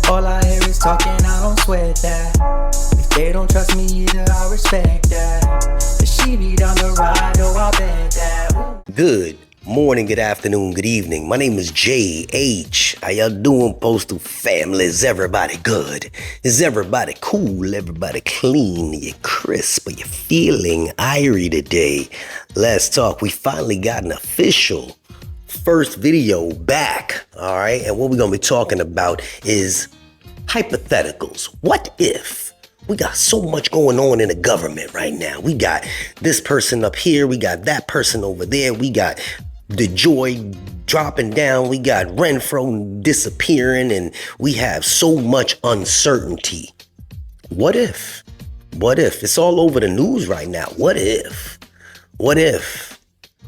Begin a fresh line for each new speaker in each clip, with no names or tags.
All I hear is talking, I don't sweat that. If they don't trust me either, I respect that. But she be down the ride, oh, I bet that.
Good morning, good afternoon, good evening. My name is JH. How y'all doing, Postal family? Is everybody good? Is everybody cool? Everybody clean? You crisp? Are you feeling irie today? Let's talk. We finally got an official first video back, all right? And what we're gonna be talking about is hypotheticals. What if? We got so much going on in the government right now. We got this person up here. We got that person over there. We got the Joy dropping down. We got Renfro disappearing, and we have so much uncertainty. What if? What if? It's all over the news right now. What if? What if?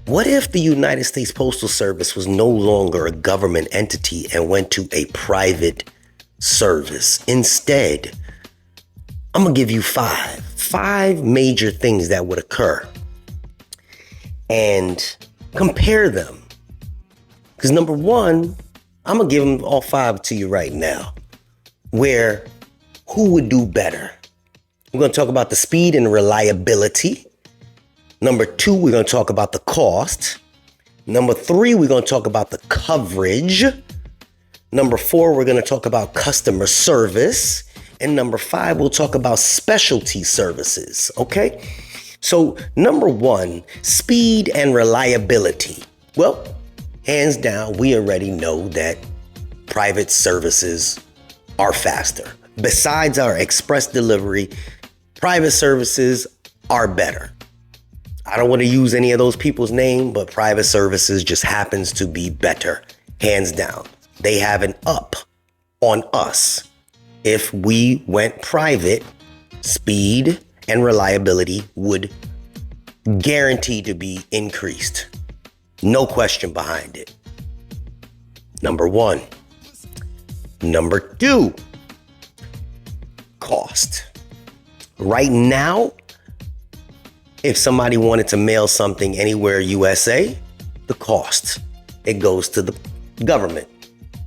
What if the United States Postal Service was no longer a government entity and went to a private service? Instead, I'm gonna give you five major things that would occur and compare them. Because number one, I'm gonna give them all five to you right now. Who would do better? We're gonna talk about the speed and reliability. Number two, we're gonna talk about the cost. Number three, we're gonna talk about the coverage. Number four, we're gonna talk about customer service. And number five, we'll talk about specialty services, okay? So number one, speed and reliability. Well, hands down, we already know that private services are faster. Besides our express delivery, private services are better. I don't want to use any of those people's name, but private services just happens to be better, hands down. They have an up on us. If we went private, speed and reliability would guarantee to be increased. No question behind it. Number one. Number two, cost. Right now, if somebody wanted to mail something anywhere USA, the cost, it goes to the government,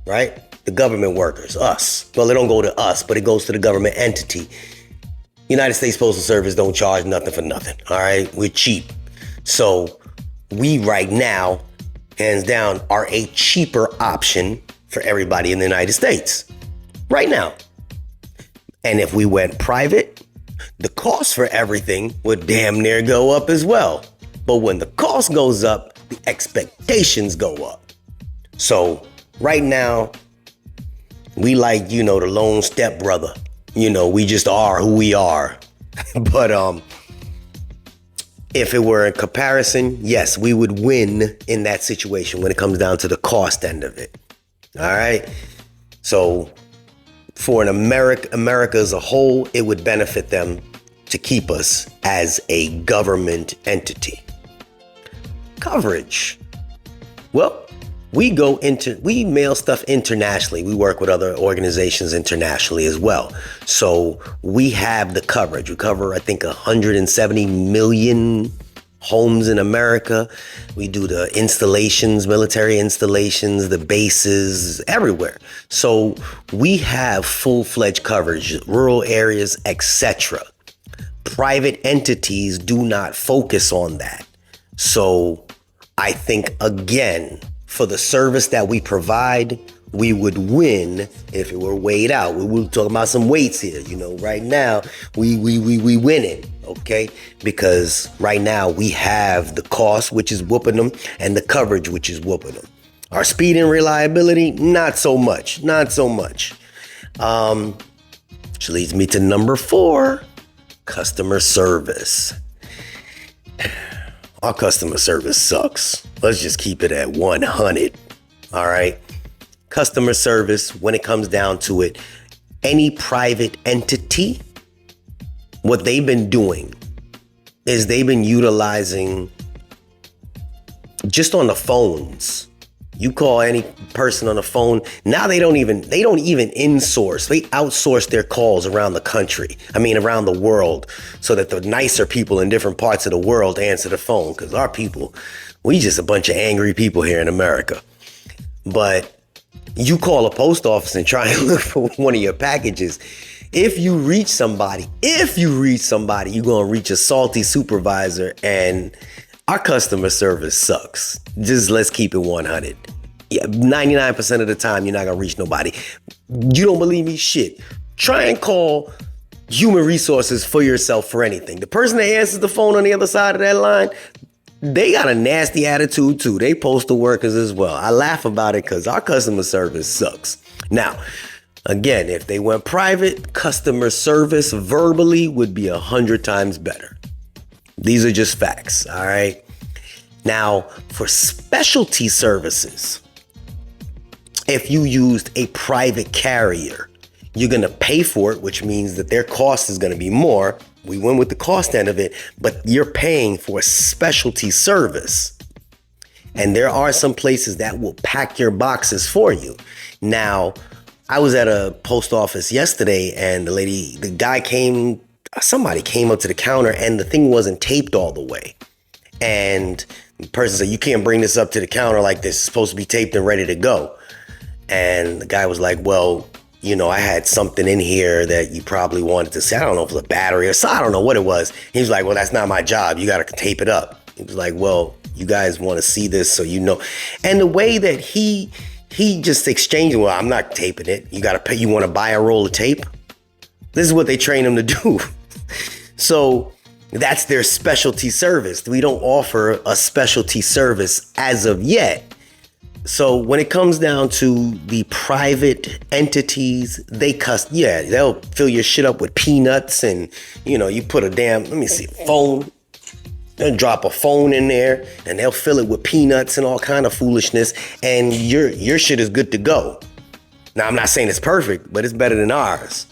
right? The government workers, us. Well, it don't go to us, but it goes to the government entity. United States Postal Service don't charge nothing for nothing, all right? We're cheap. So we right now, hands down, are a cheaper option for everybody in the United States. Right now. And if we went private, the cost for everything would damn near go up as well. But when the cost goes up, the expectations go up. So right now, we like, the lone stepbrother. We just are who we are. But if it were in comparison, yes, we would win in that situation when it comes down to the cost end of it. All right. So for America as a whole, it would benefit them to keep us as a government entity. Coverage. Well, we mail stuff internationally. We work with other organizations internationally as well. So we have the coverage. We cover, I think, 170 million homes in America. We do the installations, military installations, the bases, everywhere. So we have full-fledged coverage, rural areas, etc. Private entities do not focus on that. So I think, again, for the service that we provide, we would win if it were weighed out. We were talking about some weights here. Right now, we winning, okay? Because right now we have the cost, which is whooping them, and the coverage, which is whooping them. Our speed and reliability, not so much. Which leads me to number four, customer service. Our customer service sucks. Let's just keep it at 100. All right. Customer service, when it comes down to it, any private entity, what they've been doing is they've been utilizing just on the phones. You call any person on the phone. Now they don't even insource. They outsource their calls around the country. Around the world, so that the nicer people in different parts of the world answer the phone. Because our people, we just a bunch of angry people here in America. But You call a post office and try and look for one of your packages. If you reach somebody, you're going to reach a salty supervisor, and our customer service sucks. Just let's keep it 100. Yeah, 99% of the time, you're not going to reach nobody. You don't believe me? Shit. Try and call human resources for yourself for anything. The person that answers the phone on the other side of that line, they got a nasty attitude too. They postal workers as well. I laugh about it because our customer service sucks. Now, again, if they went private, customer service verbally would be 100 times better. These are just facts, all right? Now, for specialty services, if you used a private carrier, you're going to pay for it, which means that their cost is going to be more. We went with the cost end of it, but you're paying for a specialty service. And there are some places that will pack your boxes for you. Now, I was at a post office yesterday, and somebody came up to the counter, and the thing wasn't taped all the way. And the person said, "You can't bring this up to the counter like this. It's supposed to be taped and ready to go." And the guy was like, "Well, I had something in here that you probably wanted to see. I don't know if it was a battery or something. I don't know what it was." He was like, "Well, that's not my job. You got to tape it up." He was like, "Well, you guys want to see this so you know." And the way that he just exchanged, "Well, I'm not taping it. You got to pay. You want to buy a roll of tape?" This is what they train them to do. So that's their specialty service. We don't offer a specialty service as of yet. So when it comes down to the private entities, they'll fill your shit up with peanuts, and you put a phone. They'll drop a phone in there, and they'll fill it with peanuts and all kind of foolishness, and your shit is good to go. Now, I'm not saying it's perfect, but it's better than ours.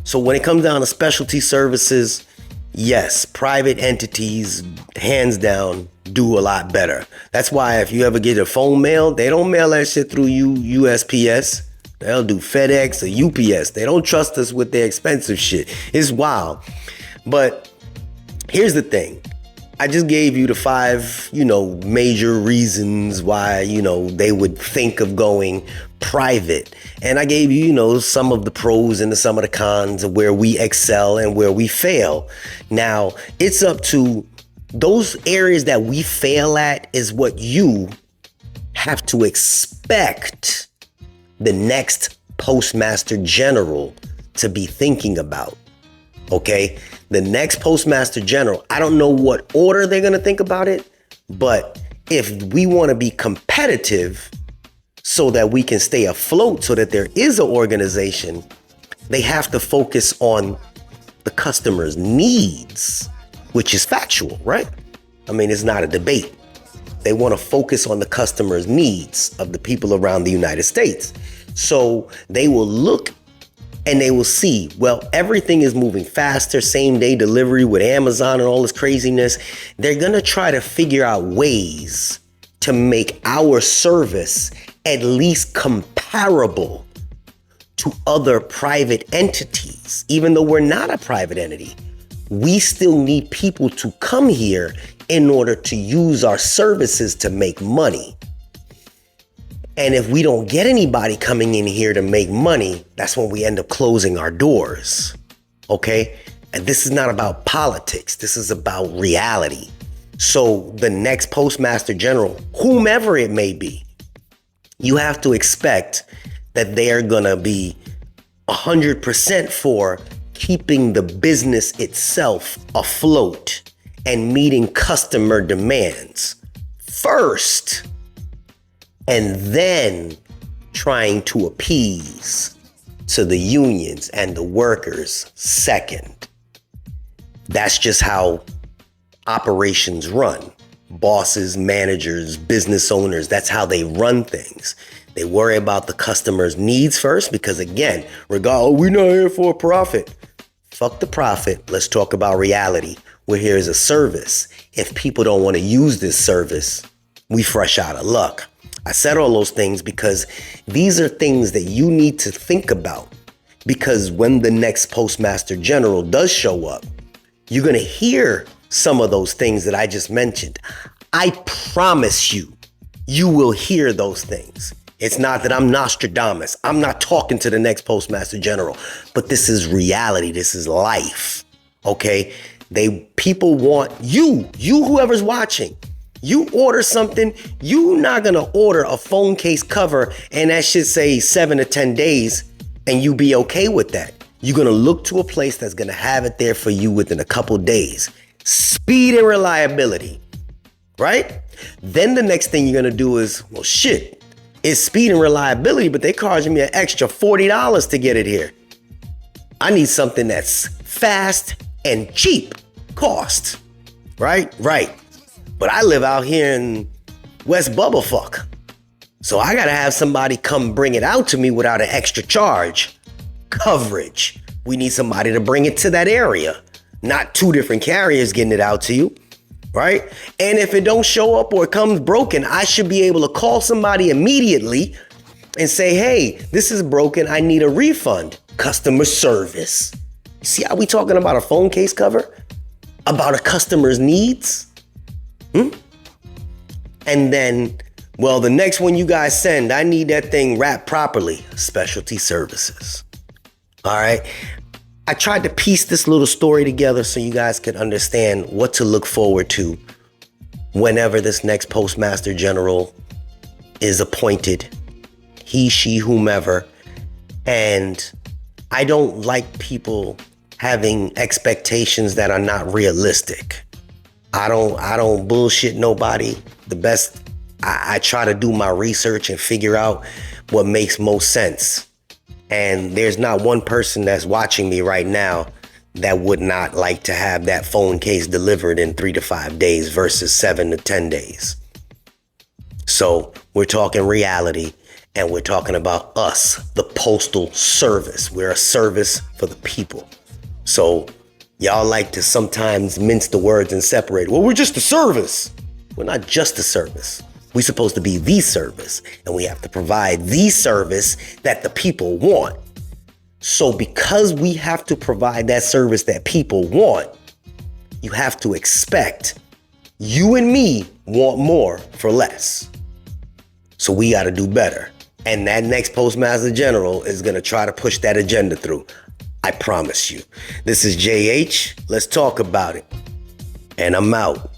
So when it comes down to specialty services, yes, private entities, hands down, do a lot better. That's why if you ever get a phone mail, they don't mail that shit through USPS. They'll do FedEx or UPS. They don't trust us with their expensive shit. It's wild. But here's the thing. I just gave you the 5, major reasons why, they would think of going private. And I gave you, some of the pros and some of the cons of where we excel and where we fail. Now, it's up to those areas that we fail at is what you have to expect the next Postmaster General to be thinking about. Okay? The next Postmaster General, I don't know what order they're going to think about it, but if we want to be competitive so that we can stay afloat, so that there is an organization, they have to focus on the customer's needs, which is factual, right? I mean, it's not a debate. They want to focus on the customer's needs of the people around the United States. So they will look and they will see, well, everything is moving faster, same day delivery with Amazon and all this craziness. They're going to try to figure out ways to make our service at least comparable to other private entities. Even though we're not a private entity, we still need people to come here in order to use our services to make money. And if we don't get anybody coming in here to make money, that's when we end up closing our doors. Okay? And this is not about politics. This is about reality. So the next Postmaster General, whomever it may be, you have to expect that they are going to be 100% for keeping the business itself afloat and meeting customer demands first, and then trying to appease to the unions and the workers second. That's just how operations run. Bosses, managers, business owners, that's how they run things. They worry about the customer's needs first, because again, we're not here for a profit. Fuck the profit. Let's talk about reality. We're here as a service. If people don't want to use this service, we fresh out of luck. I said all those things because these are things that you need to think about, because when the next Postmaster General does show up, you're going to hear some of those things that I just mentioned. I promise you, you will hear those things. It's not that I'm Nostradamus. I'm not talking to the next Postmaster General, but this is reality. This is life. Okay? People want you whoever's watching. You order something, you not gonna order a phone case cover and that should say 7 to 10 days and you be okay with that. You're gonna look to a place that's gonna have it there for you within a couple days. Speed and reliability, right? Then the next thing you're gonna do is, well, shit, it's speed and reliability, but they charging me an extra $40 to get it here. I need something that's fast and cheap cost, right? Right. But I live out here in West Bubblefuck. So I gotta have somebody come bring it out to me without an extra charge. Coverage. We need somebody to bring it to that area. Not 2 different carriers getting it out to you, right? And if it don't show up or it comes broken, I should be able to call somebody immediately and say, hey, this is broken, I need a refund. Customer service. See how we talking about a phone case cover? About a customer's needs? And then, well, the next one you guys send, I need that thing wrapped properly. Specialty services. All right. I tried to piece this little story together so you guys could understand what to look forward to whenever this next Postmaster General is appointed. He, she, whomever. And I don't like people having expectations that are not realistic. I don't bullshit nobody. I try to do my research and figure out what makes most sense. And there's not one person that's watching me right now that would not like to have that phone case delivered in 3 to 5 days versus 7 to 10 days. So we're talking reality and we're talking about us, the Postal Service. We're a service for the people. So y'all like to sometimes mince the words and separate. Well, we're just a service. We're not just a service. We're supposed to be the service, and we have to provide the service that the people want. So because we have to provide that service that people want, you have to expect you and me want more for less. So we got to do better. And that next Postmaster General is going to try to push that agenda through. I promise you. This is JH. Let's talk about it. And I'm out.